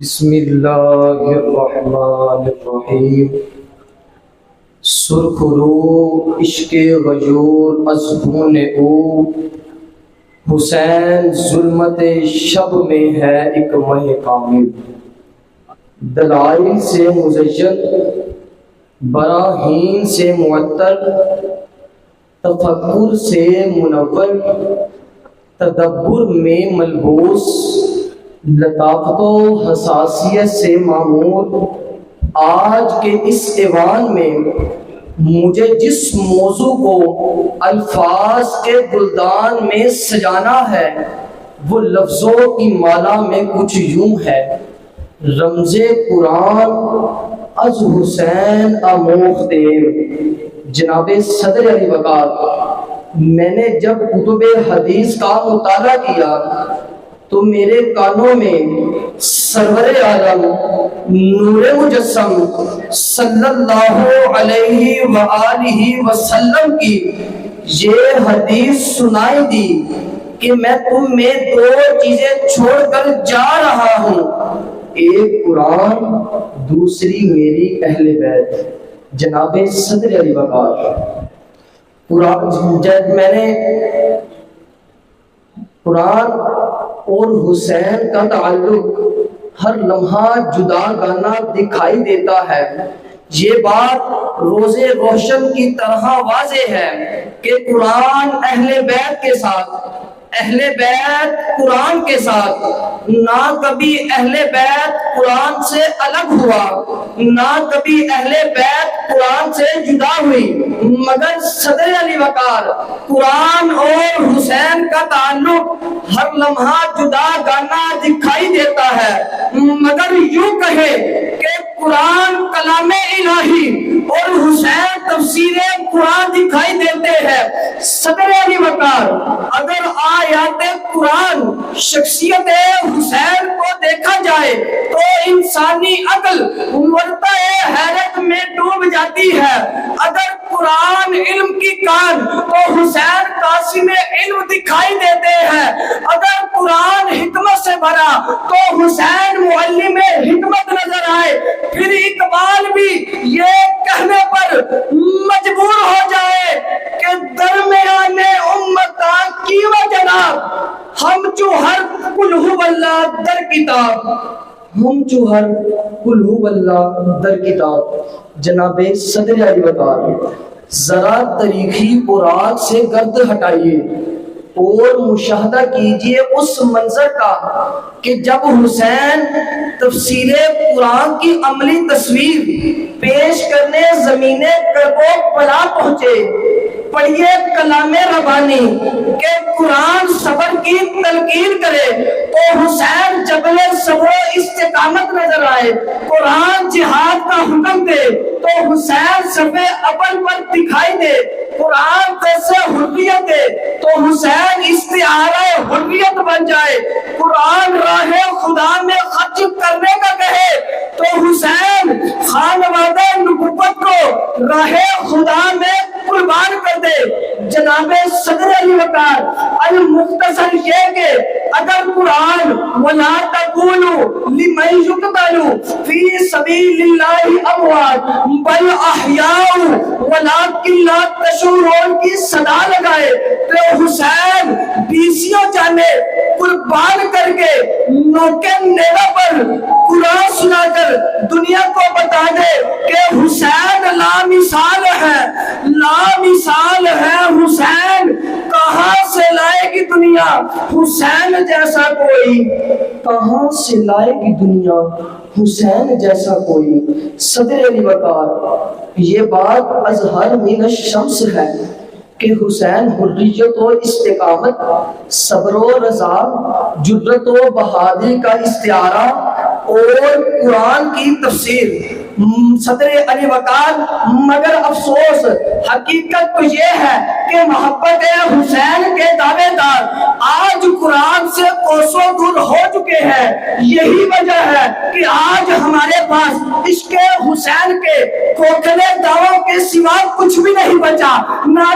بسم اللہ الرحمن الرحیم۔ سرخ رو عشق غیور از خون او، حسین ظلمت شب میں ہے ایک مہ کامل۔ دلائل سے مزین، براہین سے معطر، تفکر سے منور، تدبر میں ملبوس، لطافت و حساسیت سے معمور۔ آج کے اس ایوان میں مجھے جس موضوع کو الفاظ کے گلدان میں سجانا ہے وہ لفظوں کی مالا میں کچھ یوں ہے: رمز قرآن از حسین آموخته۔ جناب صدر علی وقار، میں نے جب کتب حدیث کا مطالعہ کیا تو میرے کانوں میں سرور عالم نور مجسم صلی اللہ علیہ وآلہ وسلم کی یہ حدیث سنائی دی کہ میں تم میں دو چیزیں چھوڑ کر جا رہا ہوں، ایک قرآن، دوسری میری اہل بیت۔ جناب صدر علی وقار، جب میں نے قرآن اور حسین کا تعلق ہر لمحہ جدا گانا دکھائی دیتا ہے، یہ بات روز روشن کی طرح واضح ہے کہ قرآن اہل بیت کے ساتھ، اہل بیت قرآن کے ساتھ، نہ کبھی اہل بیت قرآن سے الگ ہوا، نہ کبھی اہل بیت قرآن سے جدا ہوئی، مگر صدر علی وقار، قرآن اور حسین کا تعلق ہر لمحہ جدا گانا دکھائی دیتا ہے، مگر یوں کہے کہ قرآن کلام الہی اور حسین تفسیر قرآن دکھائی دیتے ہیں۔ صدر علی وقار، اگر آیات قرآن شخصیت حسین کو دیکھا جائے تو انسانی عقل ورطہ حیرت میں ڈوب جاتی ہے۔ اگر قرآن علم کی کان تو حسین قاسم علم دکھائی دیتے ہیں، اگر قرآن حکمت سے بھرا تو حسین معلم حکمت نظر آئے۔ پھر اقبال بھی یہ کہنے پر مجبور ہو جائے کہ درمیان امتاں کی جناب ہم جو ہر قل ہو اللہ در کتاب، ہم جو ہر قل ہو اللہ در کتاب۔ جناب صدر علی وقار، ذرا تاریخی براق سے گرد ہٹائیے اور مشاہدہ کیجئے اس منظر کا کہ جب حسین تفسیر قرآن کی عملی تصویر پیش کرنے زمین کربو بلا پہنچے۔ پڑھیے کلام ربانی کہ قرآن صبر کی تلقین کرے تو حسین جبل صبر و استقامت نظر آئے۔ قرآن جہاد کا حکم دے تو حسین صفحے اول پر دکھائی دے۔ قرآن جیسے حریت دے تو حسین استعارہ حریت بن جائے۔ قرآن راہ خدا میں خرچ کرنے کا کہے تو حسین خانوادہ نبوت کو راہ خدا میں قربان کر دے۔ جناب صدر علی وقار، المختصر یہ کہ اگر قرآن وَلَا تَقُولُوا لِمَنْ يُقْتَلُ فِي سَبِيلِ اللَّهِ أَمْوَاتٌ بَلْ أَحْيَاءٌ وَلَٰكِن لَّا تَشْعُرُونَ کی صدا لگائے تو حسین بیسیوں جانے قربان کر کے نوکے نیرہ پر قرآن سنا کر دنیا کو بتا دے کہ حسین لامثال ہے، لامثال ہے حسین، کہاں سے لائے گی دنیا حسین جیسا کوئی، کہاں سے لائے گی دنیا حسین جیسا کوئی۔ صدر علی وقار، یہ بات اظہر من الشمس ہے کہ حسین حریت و استقامت، صبر و رضا، جرت و بہادری کا استعارہ اور قرآن کی تفسیر۔ صدر علی وقار، مگر افسوس حقیقت تو یہ ہے کہ محبت حسین کے دعوے دار آج قرآن سے کوسوں دور ہو چکے ہیں۔ یہی وجہ ہے کہ آج ہمارے پاس عشق حسین کے کھوکھلے دعووں کے سوا کچھ بھی نہیں بچا، نہ